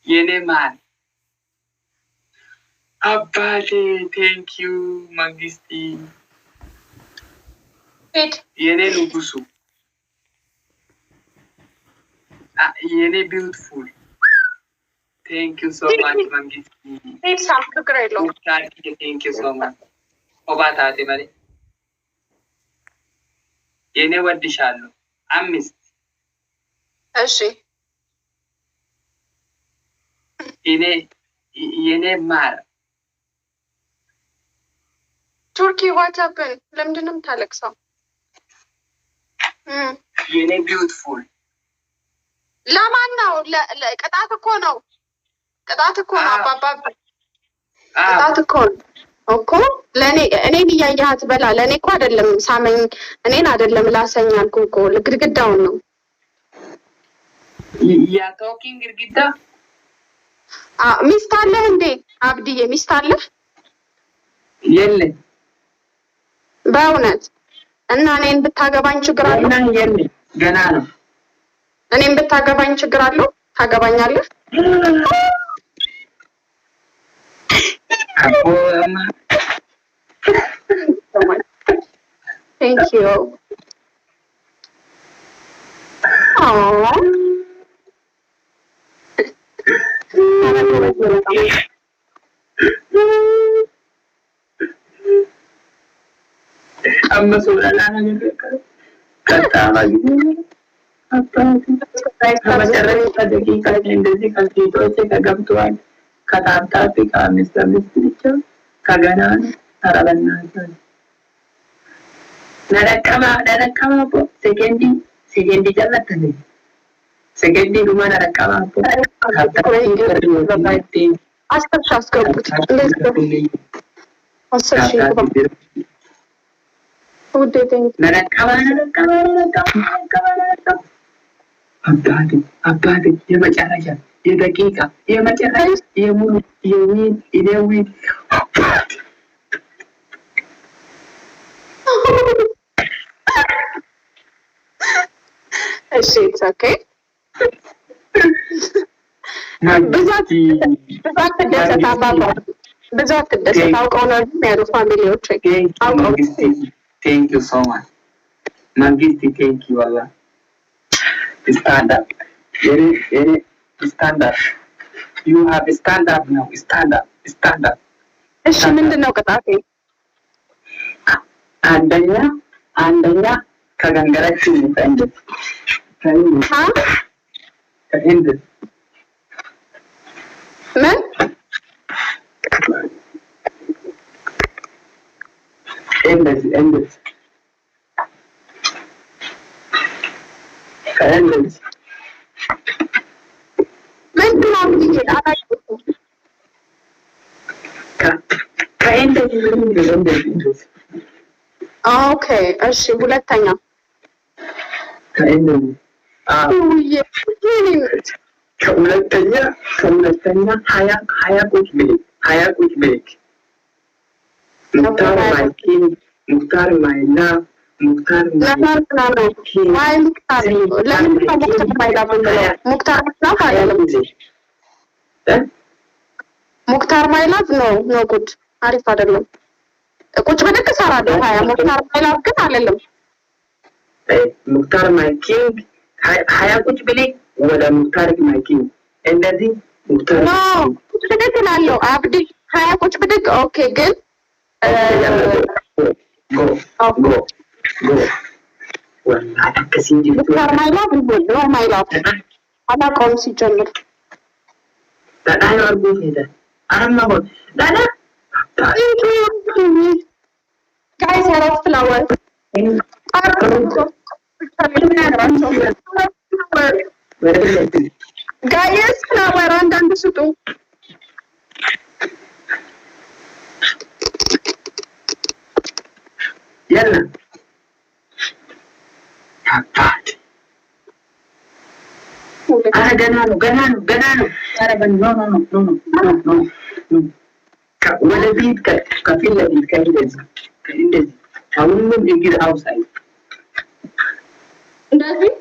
የኔ ማር አባቴ ቴንክ ዩ መንግስቲ የኔ ንጉሱ የኔ ቢዩቲፉል ቴንክ ዩ ሶ ማች መንግስቲ ቴንክ ዩ ሶ ማች ኦባታቴ ማሪ የኔ ወድሻለሁ 5 እሺ የኔ ማር ቱርኪ ዋትአፕን ለምንድነው የምታለቅሰው? የኔ ቢዩቲፉል ለማን ነው? ቅጣት እኮ ነው። አባባ ቅጣት እኮ ለኔ እኔን እያያት በላ ለኔ እኮ አይደለም ሳመኝ እኔን አይደለም ላሰኝ አልኩህ እኮ ግድግዳውን ነው ያ ቶኪንግ ግድግዳ ሚስት አለህ እንዴ አብድዬ? ሚስት አለህ? የለም በእውነት እና እኔን ብታገባኝ ችግር አለው? ገና ነው። እኔን ብታገባኝ ችግር አለው? ታገባኛለህ? Thank you. Sekendi jalatani. Sekendi rumah narakama po. አስገቡት አባቴ የመጨረሻ የደቂቃ የመጨረሻ የሙሉ የዊን ኢኔዊን እሺ ኦኬ ብዛት ትደሰት አውቀው ነው የሚያሉ ፋሚሊዎች አውቀው Thank you so much. Mangisti, thank you Allah. Stand up. Stand up. You have a stand up now. Stand up. Stand up. እሺ ምንድነው ቅጣቴ? አንደኛ ከገንገራችን እንደ ምን እንደዚህ ኦኬ እሺ ሁለተኛ ከሁለተኛ ሀያ ቁጭ ብሌክ ሙክታር ማይላ ሙክታር ማይላት ነው ጉድ አሪፍ አይደለም። ቁጭ ብድግ እሰራለሁ 20 ሙክታር ማይላት ግን አይደለም። ሙክታር ማይኪንግ 20 ቁጭ ብሌክ ወደ ሙክታር ማይኪንግ እንደዚህ ሙክታር ቁጭ ብድግ እላለሁ። አብዲ 20 ቁጭ ብድግ ኦኬ ግን go ወላሂ ከሲንጂ ሙክታር ማይላት ነው ማይላት አላውቀውም ሲጀምር ዳዳ ያርጉ ሄደ አረማው ዳዳ guys I love flower guys flower አንዳንድ ስጡ ያላ አባት ገና ነው ኧረ ኖ ወደፊት ከፊት ለፊት ከእንደዚህ አሁንም እግር አውሳይ እንደዚህ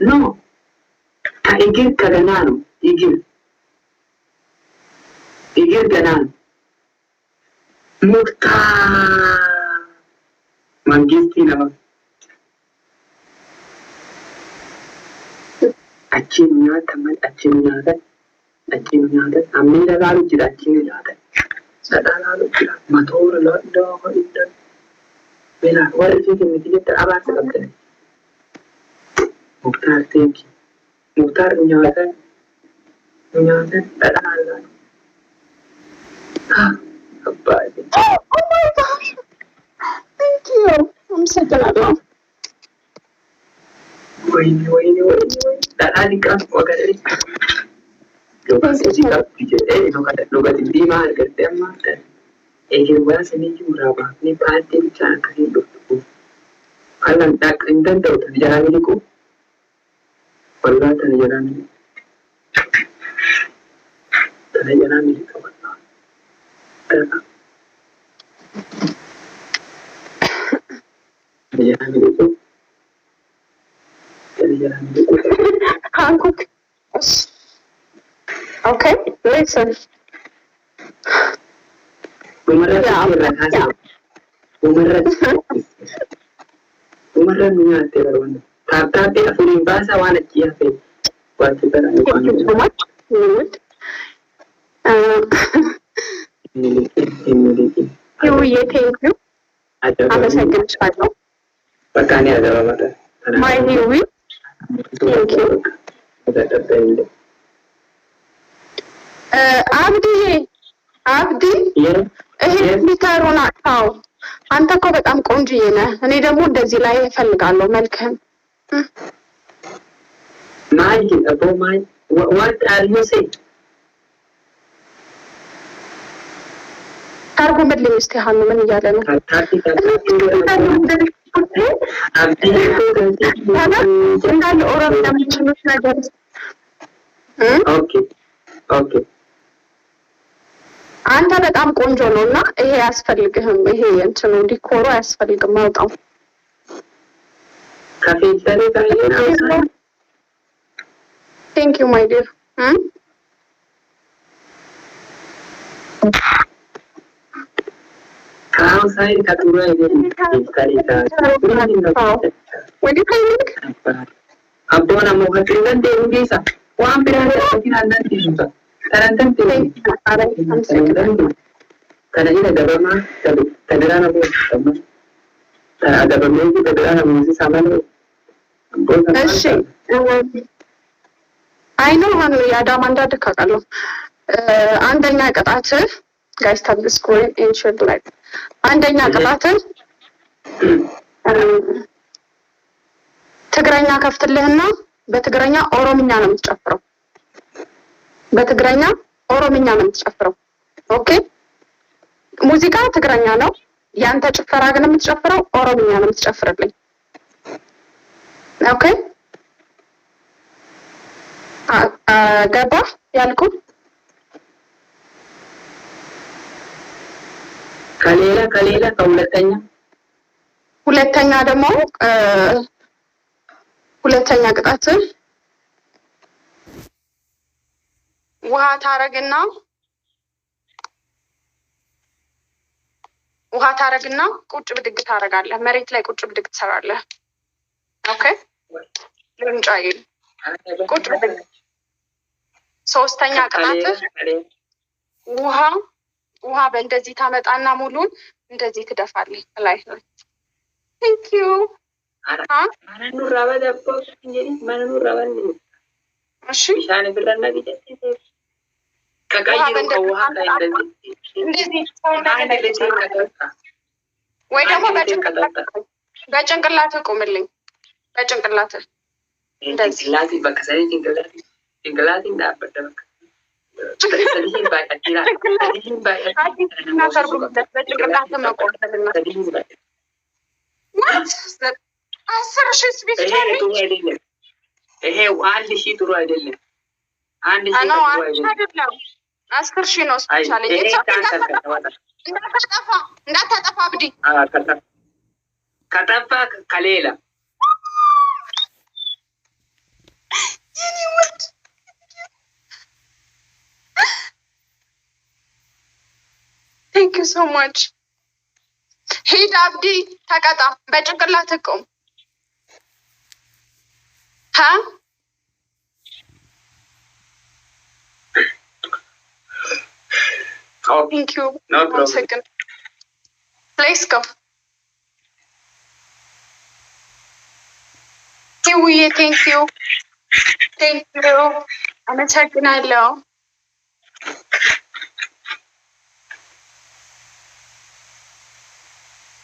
ኖ እግር ከገና ነው። እግር ገና ነው። ሙክታር መንግስቲ ነው። አቺን ኛተ አምን ለጋሉ ጅራ አቺን ኛተ ሰዳላሉ ጅራ መቶር ለዶ ኢንደን ቤላ ወርጂ ከሚትጀት አባስ ቀበለ ሙክታር ቴንኪ ሙክታር ኛተ ሰዳላሉ አባይ Oh my gosh. Thank you. I'm so glad. ወይኔ ዳላሊካ ወገሬ ሎካሲ ካፒቴ ሎካቲ ዲማ ገደማ ኤጌዋ ሰኒጂ ሙራባ ኒ ፓርቲ ብቻ ከሄዱ ካላን ዳቅ እንደንደው ተጀራሚሊኩ ወላ ተጀራሚሊኩ Hankook. Okay, listen. Umarran niya terawon. Tatapi afurin basa wana kiyafe. Wati bara ni Thank you so much. Thank you. አመሰግንሻለሁ። በቃ እኔ አገባባታ My Hiwi. Thank you. አብዲ ይሄ ሊተሩን አጥፋው። አንተ እኮ በጣም ቆንጆዬ ነህ። እኔ ደግሞ እንደዚህ ላይ እፈልጋለሁ መልክህን። what are you saying? ተርጉምልኝ እስኪ ሀኑ ምን እያለ ነው? እንዳለ ኦሮምኛ የምችሉት ነገር ኦኬ አንተ በጣም ቆንጆ ነው እና ይሄ አያስፈልግህም። ይሄ እንትኑ ዲኮሩ አያስፈልግም። አውጣው ከፊልተር Thank you my dear. ከአውሳይድ ከቱራ አቦና ሞከትንደንዴ እንዴሳ ዋን ቢራለ አናን ዲሱታ ተረንተን ከነጂ ተገበማ ተገራና ቦተማ ተገበማ ተገራና ሙዚ ሳማለ እሺ አይኖ ማን ያዳማ እንዳደካቃለሁ አንደኛ ቅጣት ጋይስ ታብ ስኮር ኢን ሾርት ላይክ አንደኛ ቅጣት ትግረኛ ከፍትልህና በትግረኛ ኦሮምኛ ነው የምትጨፍረው። በትግረኛ ኦሮምኛ ነው የምትጨፍረው። ኦኬ ሙዚቃ ትግረኛ ነው። ያንተ ጭፈራ ግን የምትጨፍረው ኦሮምኛ ነው የምትጨፍርልኝ። ኦኬ ገባ ያልኩ ከሌላ ሁለተኛ ደግሞ ሁለተኛ ቅጣት ውሃ ታረግና ቁጭ ብድግ ታረጋለህ። መሬት ላይ ቁጭ ብድግ ትሰራለህ። ኦኬ ልንጫይ ቁጭ ብድግ። ሶስተኛ ቅጣት ውሃ በእንደዚህ ታመጣና ሙሉን እንደዚህ ትደፋለህ ላይ ነው። Thank you. ማነኑ ራበደቦ እንጂ ማነኑ ራበን እሺ ሻኔ ብለና ቢደት ከቀይሩ ከውሃ ላይ እንደዚህ ወይ ደግሞ በጭንቅላት ቁምልኝ። በጭንቅላት እንደዚህ ላዚ በከሰሪ ጭንቅላት እንዳበደ በጭንቅላት መቆጠልና 10,000 ስፒች ይሄ 1,000 ጥሩ አይደለም። 1,000 ጥሩ አይደለም። 10,000 ነው ስፔሻሊ። እንዳታጠፋ አብዲ ከጠፋ ከሌላ የኔ ውድ ሶ ማች። ሂድ አብዲ ተቀጣ። በጭንቅላት ቁም። ቴንክ ዩ አመሰግን። ሌትስ ጎ ሂውዬ። ቴንክ ዩ አመሰግናለሁ።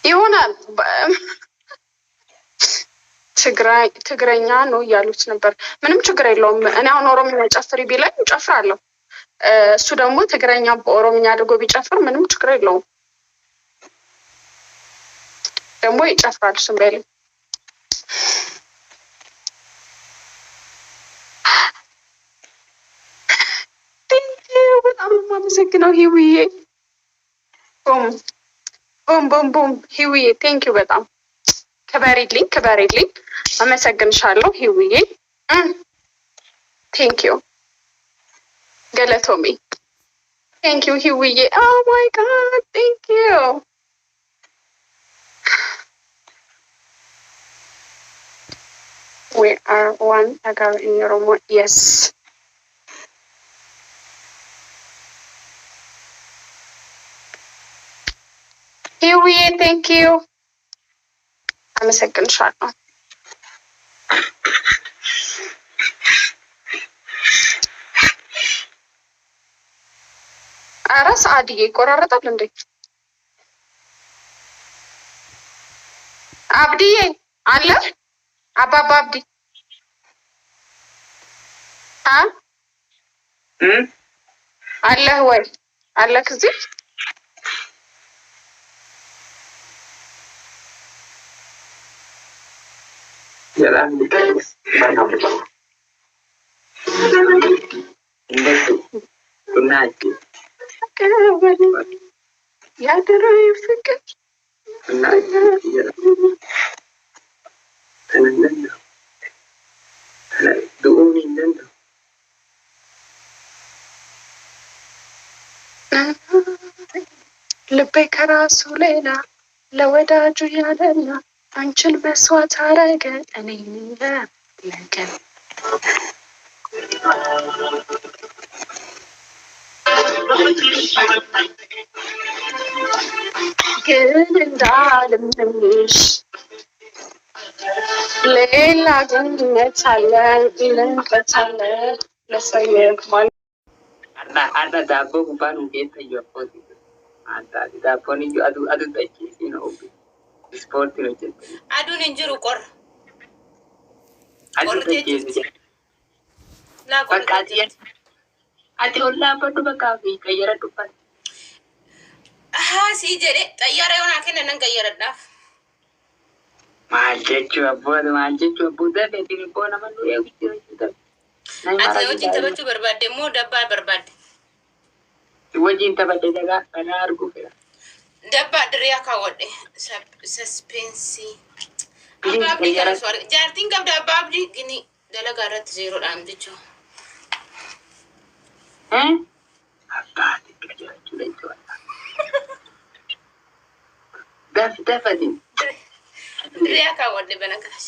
ይሆናል ትግረኛ ነው እያሉት ነበር። ምንም ችግር የለውም። እኔ አሁን ኦሮምኛ ጨፍሪ ቢለኝ እጨፍራለሁ። እሱ ደግሞ ትግረኛ በኦሮምኛ አድርጎ ቢጨፍር ምንም ችግር የለውም። ደግሞ ይጨፍራል። እሱም በይልኝ። በጣም የማመሰግነው ሂውዬ። ቡም ሂውዬ ቴንኪዩ በጣም ክበሪልኝ። አመሰግንሻለሁ ሂውዬ። ቴንኪዩ ገለቶሚ። ቴንኪዩ ሂውዬ። ኦ ማይ ጋድ ቴንኪዩ። We are one agar in Oromo. Yes. ሂውዬ ቴንኪዩ አመሰግንሻለሁ። ኧረ ሰዓድዬ ይቆራረጣል እንዴ? አብድዬ አለ አባባ አብዲ አለህ ወይ? አለህ እዚህ? ያደረው ፍቅር ልቤ ከራሱ ሌላ ለወዳጁ ያደላ አንቺን መስዋዕት አረገ እኔ ለገን ግን እንዳልምሽ ሌላ ግንኙነት አለ ልንቀታለ ለሰየቅ ማለት Ada dabo kumpanu kita jopot itu. Ada dabo ni jo adu tachi sino ubi. Sport ni cete. Adu ninjuru kor. Adu tachi. La kor. Bakatian. Ati ulah apa tu bakafi kayara tupan. Si jadi tayar yang nak kena nang kayara dah. Maljechu abu dah beti ni pun nama lu ya gitu. Ati wajib tabacu berbadi mu dapat berbadi. Wajib tabacu jaga karena argu kira. Dapat deriak kawat suspensi. Apa bicara suara? Jangan tinggal dapat di gini. Dalam garat zero dalam dicu. Apa dikejar sudah itu? Dapat ini. Deriak kawat di mana kelas?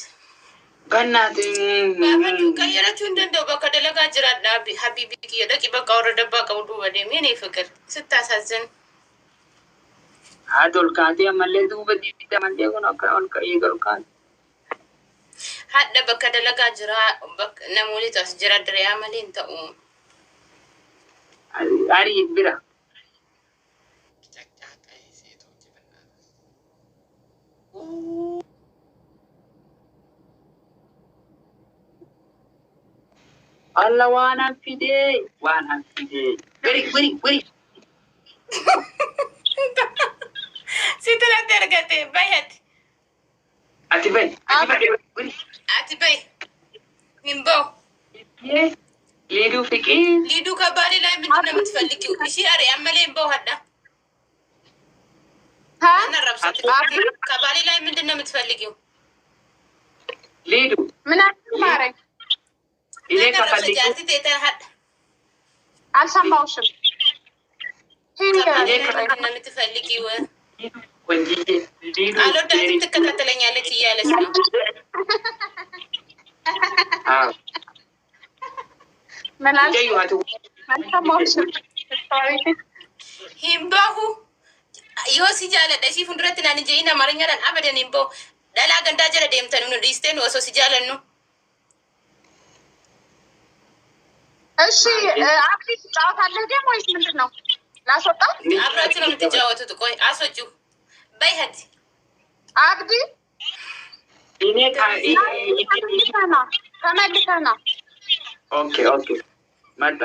Banatin. Bapa tu kaya cunda do baka dalaga jirat nabi habibi kiya da ki baka ora dabba ka udu wade mene fikir sitta sazin Hadul kati amalle du badi da mande ko na ka on ka yegal kan hadda baka dalaga jira bak namuli tas jira dare amalin ta ari bira Allah wana fide. Beri. Situ nak tergate bayat. Ati bay. Ati bay. Nimbo. Ye. Lidu fikir. Lidu kabali la min tuna mutfallikiu. Ishi ari amale imbo hadda. Ana rabsat. Kabali la min tuna mutfallikiu. Lidu. ምናምን ማረግ Ile kapallikiu. Jati teta hadda. አልሰማሁሽም። ምንድን ነው የምትፈልጊው? አልወዳትም ትከታተለኛለች እያለች ነው። ሂምባሁ ይሆሲ ጃለደ ሲ ፉንድረት ናን ጀይና ማረኛዳን አበደን ሂምቦ ዳላ ገንዳ ጀለ ደምተን ነው ዲስቴን ወሶ ሲጃለን ነው። እሺ አብዲ ትጫወታለህ ደግሞ ወይስ ምንድን ነው? ላስወጣ? አብራችሁ ነው የምትጫወቱት? ቆይ አስወጪው በይሀት አብዲ ተመልሰና ኦኬ ኦኬ መጣ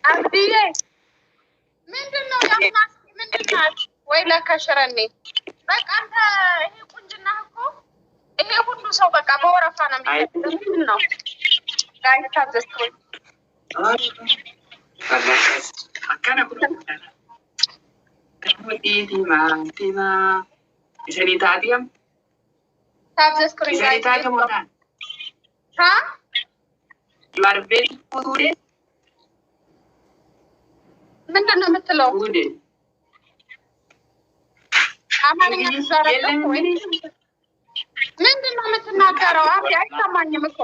አብዲዬ ምንድን ነው ያፍናስ ምንድን ናት? ወይ ለከሽረኔ በቃ አንተ ይሄ ቁንጅና እኮ ይሄ ሁሉ ሰው በቃ በወረፋ ነው የሚከተለው። ምንድን ነው ጋይታዘስኩኝ ምንድን ነው የምትለው? አማርኛ ትዛረለሁ ወይ ምንድን ነው የምትናገረው? አብዲ አይሰማኝም እኮ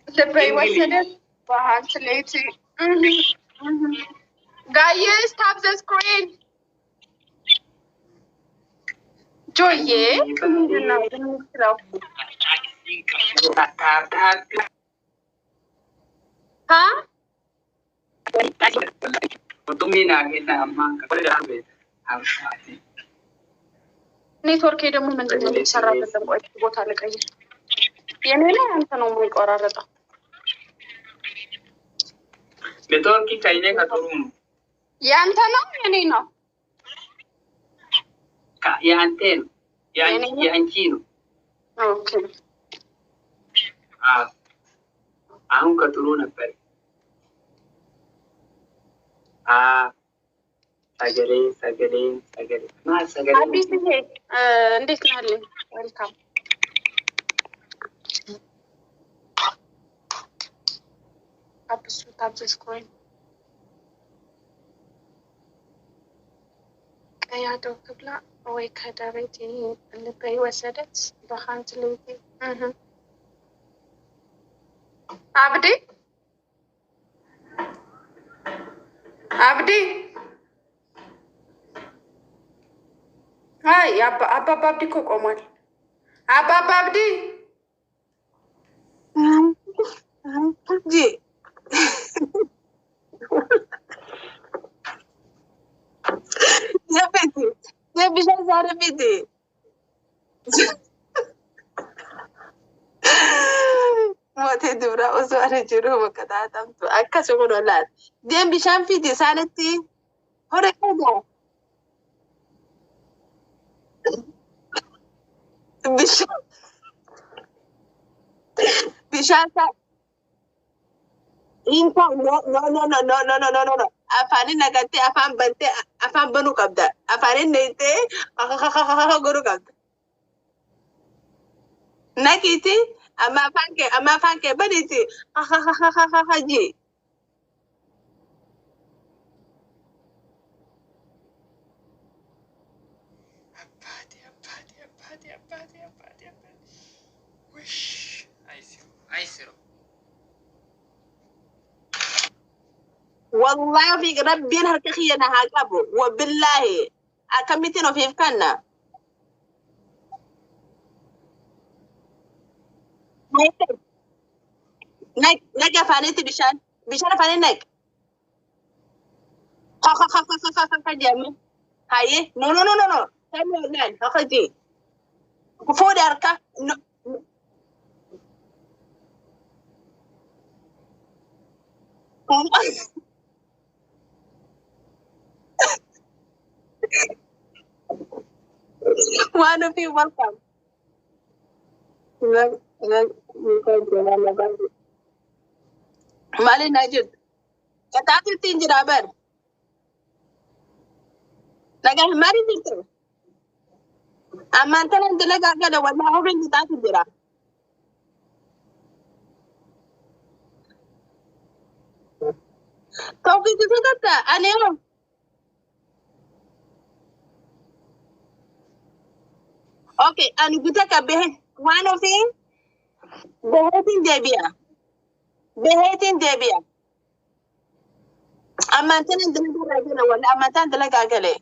ልበይ ወሰደት ባህንስሌት ጋይስ ታፕ ዘ ስክሪን ጆዬ ምንድን ነው የምትለው? ኔትወርክ ደግሞ ምንድን ነው የሚሰራበት? ቆይ ቦታ ልቀይር። የኔ ላይ አንተ ነው የሚቆራረጠው። ኔትወርክ ከይኔ ከጥሩ ነው። ያንተ ነው የኔ ነው? ያንተ ነው ያንቺ ነው። ኦኬ አሁን ከጥሩ ነበር። ሰገሌ አዲስዬ እንዴት ነህ? ዌልካም አብሱ ታብዘስ ኮይን ቀያደው ክብላ ወይ ከደሬት ልበይ ወሰደት በኻንት ልቤ አብዲ ሀይ አባባ አብዲ እኮ ቆሟል። አባባ አብዲ bishaan isaanii miti. Mootii duraa osoo ani jiru bakka taatamtu akkasuma lolaan deem bishaan fiti isaanitti hore qabu. Bishaan isaa inta no. Afaanin nagattee afaan bantee afaan banuu qabda. Afaanin neeyitee godhuu qabda. Nakiiti amma afaan kee baniiti jee. والله في ربي هرتخينا هاقبو وبالله أكمتنا في فكنا نك فانيتي بشان فاني نك خا جامي هاي نو تاني نان هاخدي فوق داركا One of you welcome. Mali najid. Katati tinjira ber. Naga mari dirte. Amantana dalaga gada wala hobin katati dira. Toki tu kata aneo. Okay, anu kita kabeh one of thing behetin debia. Amantana dalaga gada wala amantana dalaga gale.